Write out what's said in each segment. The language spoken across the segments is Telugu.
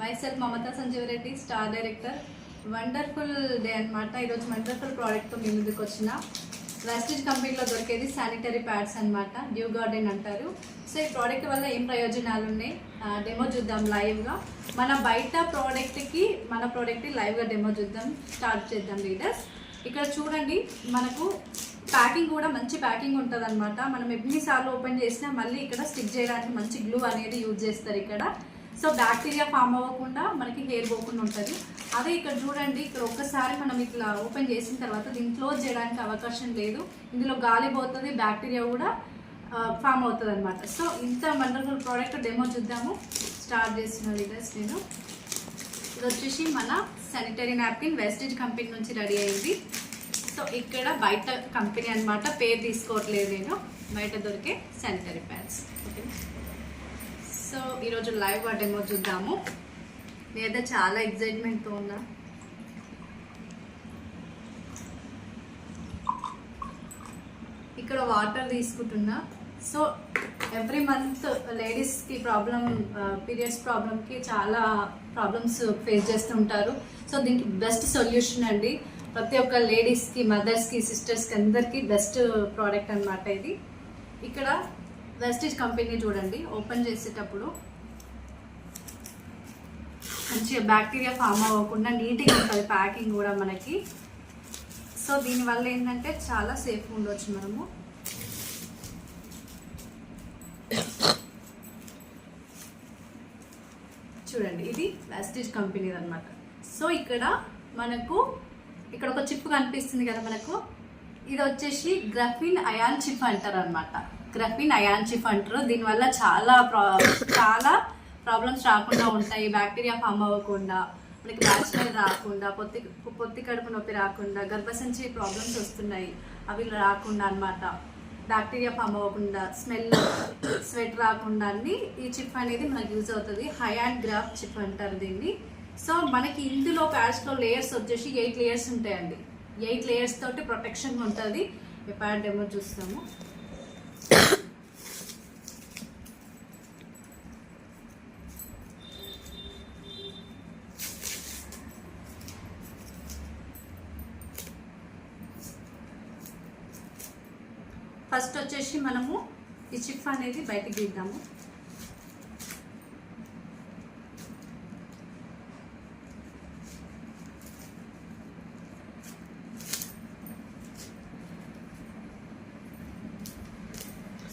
myself Mamata Sanjeev Reddy, Star Director. Wonderful day అనమాట. ఈరోజు వండర్ఫుల్ ప్రోడక్ట్తో మీ ముందుకు వచ్చిన వెస్టేజ్ కంపెనీలో దొరికేది శానిటరీ ప్యాడ్స్ అనమాట. డ్యూ గార్డెన్ అంటారు. సో ఈ ప్రోడక్ట్ వల్ల ఏం ప్రయోజనాలు ఉన్నాయి డెమో చూద్దాం లైవ్గా. మన బయట ప్రోడక్ట్కి మన ప్రోడక్ట్కి లైవ్గా డెమో చూద్దాం. స్టార్ట్ చేద్దాం లీడర్స్. ఇక్కడ చూడండి, మనకు ప్యాకింగ్ కూడా మంచి ప్యాకింగ్ ఉంటుంది అనమాట. మనం ఎన్నిసార్లు ఓపెన్ చేసినా మళ్ళీ ఇక్కడ స్టిక్ చేయడానికి మంచి గ్లూ అనేది యూజ్ చేస్తారు ఇక్కడ. సో బ్యాక్టీరియా ఫామ్ అవ్వకుండా మనకి హెయిర్ పోకుండా ఉంటుంది. అదే ఇక్కడ చూడండి, ఇక్కడ ఒక్కసారి మనం ఇట్లా ఓపెన్ చేసిన తర్వాత దీన్ని క్లోజ్ చేయడానికి అవకాశం లేదు. ఇందులో గాలి పోతుంది, బ్యాక్టీరియా కూడా ఫామ్ అవుతుంది అనమాట. సో ఇంత వండర్ఫుల్ ప్రోడక్ట్ డెమో చూద్దాము. స్టార్ట్ చేస్తున్న లీడర్స్ నేను. ఇది వచ్చేసి మన శానిటరీ నాప్కిన్ వెస్టేజ్ కంపెనీ నుంచి రెడీ అయింది. సో ఇక్కడ బయట కంపెనీ అనమాట, పేరు తీసుకోవట్లేదు నేను, బయట దొరికే శానిటరీ ప్యాడ్స్. ఓకే, సో ఈరోజు లైవ్గా డెమో చూద్దాము. నేనైతే చాలా ఎగ్జైట్మెంట్తో ఉన్నా. ఇక్కడ వాటర్ తీసుకుంటున్నా. సో ఎవ్రీ మంత్ లేడీస్కి పీరియడ్స్ ప్రాబ్లంకి చాలా ప్రాబ్లమ్స్ ఫేస్ చేస్తుంటారు. సో దీనికి బెస్ట్ సొల్యూషన్ అండి. ప్రతి ఒక్క లేడీస్కి, మదర్స్కి, సిస్టర్స్కి అందరికీ బెస్ట్ ప్రోడక్ట్ అనమాట ఇది. ఇక్కడ వెస్టేజ్ కంపెనీ చూడండి, ఓపెన్ చేసేటప్పుడు మంచిగా బ్యాక్టీరియా ఫామ్ అవ్వకుండా నీట్గా ఉంటుంది ప్యాకింగ్ కూడా మనకి. సో దీనివల్ల ఏంటంటే చాలా సేఫ్గా ఉండవచ్చు మనము. చూడండి, ఇది వెస్టేజ్ కంపెనీ అనమాట. సో ఇక్కడ మనకు ఇక్కడ ఒక చిప్ కనిపిస్తుంది కదా మనకు, ఇది వచ్చేసి గ్రఫిన్ అయాన్ చిప్ అంటారు అనమాట. గ్రఫిన్ అయాన్ చిప్ అంటారు. దీనివల్ల చాలా ప్రాబ్లమ్స్ రాకుండా ఉంటాయి. బ్యాక్టీరియా ఫామ్ అవ్వకుండా, మనకి బ్యాక్ స్మెల్ రాకుండా, పొత్తి కడుపు నొప్పి రాకుండా, గర్భసంచి ప్రాబ్లమ్స్ వస్తున్నాయి అవి రాకుండా అనమాట. బ్యాక్టీరియా ఫామ్ అవ్వకుండా, స్వెట్ రాకుండా అన్ని ఈ చిప్ అనేది మనకు యూజ్ అవుతుంది. హై అండ్ గ్రాఫ్ చిప్ అంటారు దీన్ని. సో మనకి ఇందులో ప్యాడ్స్లో లేయర్స్ వచ్చేసి 8 లేయర్స్ ఉంటాయండి. 8 లేయర్స్ తోటి ప్రొటెక్షన్ ఉంటుంది. ఈ ప్యాడ్ డెమో చూస్తాము. ఫస్ట్ వచ్చేసి మనము ఈ చిప్ అనేది బయటకు తీద్దాము.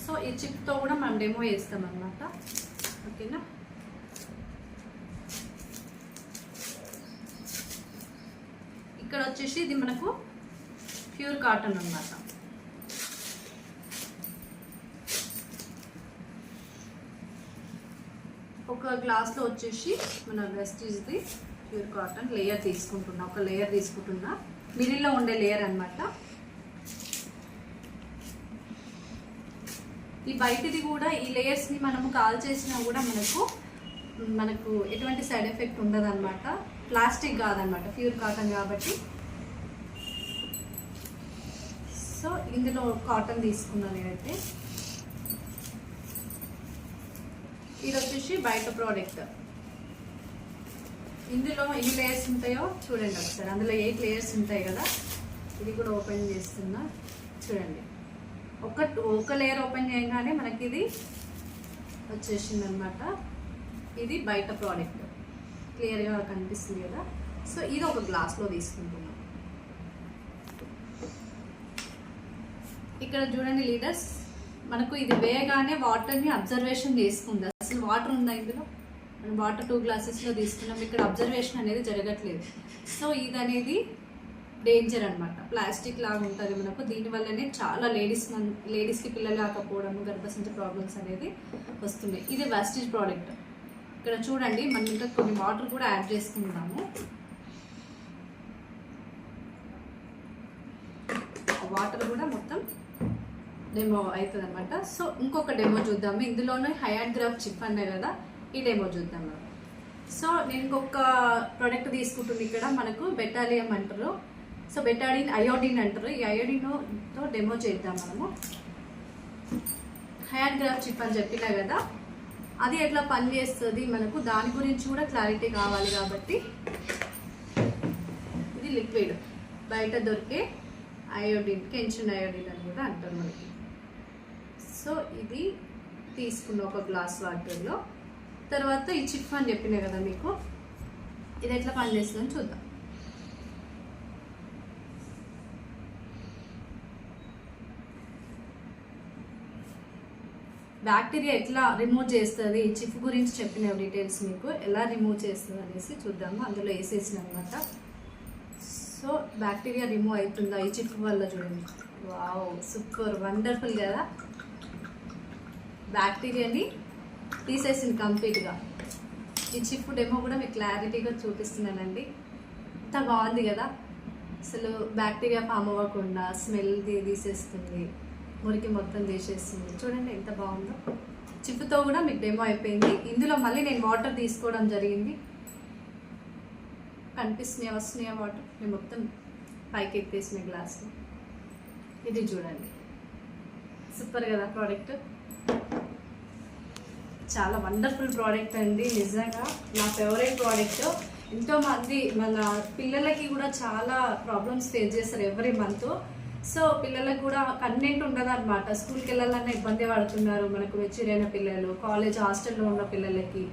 సో ఈ చిప్తో కూడా మనం డెమో చేస్తాం అన్నమాట. ఓకేనా, ఇక్కడ వచ్చేసి ఇది మనకు ప్యూర్ కాటన్ అన్నమాట. ఒక గ్లాస్లో వచ్చేసి మన వెస్టేజ్ది ప్యూర్ కాటన్ లేయర్ తీసుకుంటున్నా. ఒక లేయర్ తీసుకుంటున్నా, మిడిల్లో ఉండే లేయర్ అన్నమాట. ఈ బయటిది కూడా ఈ లేయర్స్ని మనము కాల్ చేసినా కూడా మనకు ఎటువంటి సైడ్ ఎఫెక్ట్ ఉండదు అనమాట. ప్లాస్టిక్ కాదనమాట, ప్యూర్ కాటన్ కాబట్టి. సో ఇందులో కాటన్ తీసుకున్నాను నేనైతే. ఇది వచ్చేసి బయట ప్రోడక్ట్. ఇందులో ఎన్ని లేయర్స్ ఉంటాయో చూడండి ఒకసారి. అందులో 8 లేయర్స్ ఉంటాయి కదా. ఇది కూడా ఓపెన్ చేస్తున్నా. చూడండి, ఒక లేయర్ ఓపెన్ చేయగానే మనకి ఇది వచ్చేసింది అనమాట. ఇది బయట ప్రోడక్ట్ క్లియర్గా కనిపిస్తుంది కదా. సో ఇది ఒక గ్లాస్లో తీసుకుంటున్నాం. ఇక్కడ చూడండి లీడర్స్, మనకు ఇది వేయగానే వాటర్ని అబ్జర్వేషన్ చేసుకుంది. అసలు వాటర్ ఉందా ఇందులో? మనం వాటర్ 2 గ్లాసెస్లో తీసుకున్నాం. ఇక్కడ అబ్జర్వేషన్ అనేది జరగట్లేదు. సో ఇది అనేది డేంజర్ అనమాట. ప్లాస్టిక్ లాగా ఉంటుంది మనకు. దీనివల్లనే చాలా లేడీస్కి పిల్లలు కాకపోవడం, గర్భసంచి ప్రాబ్లమ్స్ అనేది వస్తున్నాయి. ఇది వెస్టేజ్ ప్రోడక్ట్. ఇక్కడ చూడండి, మనం ఇంకా కొన్ని వాటర్ కూడా యాడ్ చేసుకుంటాము. వాటర్ కూడా మొత్తం డెమో అవుతుంది అనమాట. సో ఇంకొక డెమో చూద్దాము. ఇందులోనే హై అండ్ గ్రాఫ్ చిప్ అన్నాయి కదా, ఈ డెమో చూద్దాం మనం. సో నేను ఇంకొక ప్రోడక్ట్ తీసుకుంటుంది. ఇక్కడ మనకు బెటాలియం అంటారు. సో అయోడిన్ అంటారు. ఈ అయోడిన్తో డెమో చేద్దాం మనము. హై అండ్ గ్రాఫ్ చిప్ అని చెప్పినా కదా, అది ఎట్లా పనిచేస్తుంది మనకు దాని గురించి కూడా క్లారిటీ కావాలి కాబట్టి ఇది లిక్విడ్ బయట దొరికే అయోడిన్, కెంచున్ అయోడిన్ అని కూడా అంటారు మనకి. సో ఇది తీసుకున్న ఒక గ్లాస్ వాటర్లో. తర్వాత ఈ చిప్ అని చెప్పినా కదా మీకు, ఇది ఎట్లా పనిచేస్తుందని చూద్దాం. బ్యాక్టీరియా ఎట్లా రిమూవ్ చేస్తుంది, చిప్ గురించి చెప్పిన డీటెయిల్స్ మీకు ఎలా రిమూవ్ చేస్తుంది అనేసి చూద్దాము. అందులో వేసేసిన అనమాట. సో బ్యాక్టీరియా రిమూవ్ అవుతుందా ఈ చిప్ వల్ల చూడండి. వావ్, సూపర్ వండర్ఫుల్ కదా. బ్యాక్టీరియాని తీసేసింది కంప్లీట్గా. ఈ చిప్ డెమో కూడా మీకు క్లారిటీగా చూపిస్తున్నానండి. ఎంత బాగుంది కదా. అసలు బ్యాక్టీరియా ఫామ్ అవ్వకుండా స్మెల్ తీసేస్తుంది, మురికి మొత్తం తీసేస్తుంది. చూడండి ఎంత బాగుందో. చిప్పుతో కూడా మీకు డెమో అయిపోయింది. ఇందులో మళ్ళీ నేను వాటర్ తీసుకోవడం జరిగింది. కనిపిస్తున్నాయా, వస్తున్నాయా వాటర్? నేను మొత్తం పైకి ఎత్తేసిన గ్లాస్లో. ఇది చూడండి, సూపర్ కదా ప్రోడక్ట్. చాలా వండర్ఫుల్ ప్రోడక్ట్ అండి, నిజంగా నా ఫేవరెట్ ప్రోడక్ట్. ఎంతోమంది మన పిల్లలకి కూడా చాలా ప్రాబ్లమ్స్ ఫేస్ చేస్తారు ఎవ్రీ మంత్. సో పిల్లలకు కూడా కన్వెంట్ ఉండదు అనమాట. స్కూల్కి వెళ్ళాలన్నా ఇబ్బంది పడుతున్నారు. మనకు మెచ్యూరైన పిల్లలు, కాలేజ్ హాస్టల్లో ఉన్న పిల్లలకి,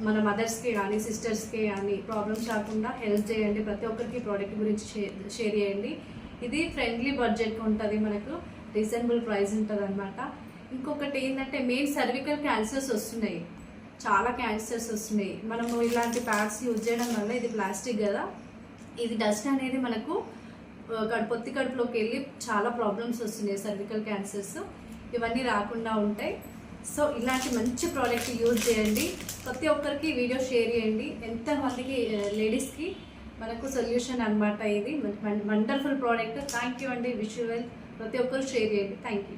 మన మదర్స్కి కానీ సిస్టర్స్కి కానీ ప్రాబ్లమ్స్ రాకుండా హెల్ప్ చేయండి. ప్రతి ఒక్కరికి ప్రోడక్ట్ గురించి షేర్ చేయండి. ఇది ఫ్రెండ్లీ బడ్జెట్ ఉంటుంది, మనకు రీజనబుల్ ప్రైస్ ఉంటుంది అనమాట. ఇంకొకటి ఏంటంటే మెయిన్ సర్వికల్ క్యాన్సర్స్ వస్తున్నాయి, చాలా క్యాన్సర్స్ వస్తున్నాయి. మనము ఇలాంటి ప్యాడ్స్ యూజ్ చేయడం వల్ల, ఇది ప్లాస్టిక్ కదా, ఇది డస్ట్ అనేది మనకు పొత్తి కడుపులోకి వెళ్ళి చాలా ప్రాబ్లమ్స్ వస్తున్నాయి, సర్వికల్ క్యాన్సర్స్ ఇవన్నీ రాకుండా ఉంటాయి. సో ఇలాంటి మంచి ప్రోడక్ట్ యూజ్ చేయండి. ప్రతి ఒక్కరికి వీడియో షేర్ చేయండి. ఎంతమందికి లేడీస్కి మనకు సొల్యూషన్ అనమాట. ఇది వండర్ఫుల్ ప్రోడక్ట్. థ్యాంక్ యూ అండి. Wish you well. ప్రతి ఒక్కరు షేర్ చేయండి. Thank you.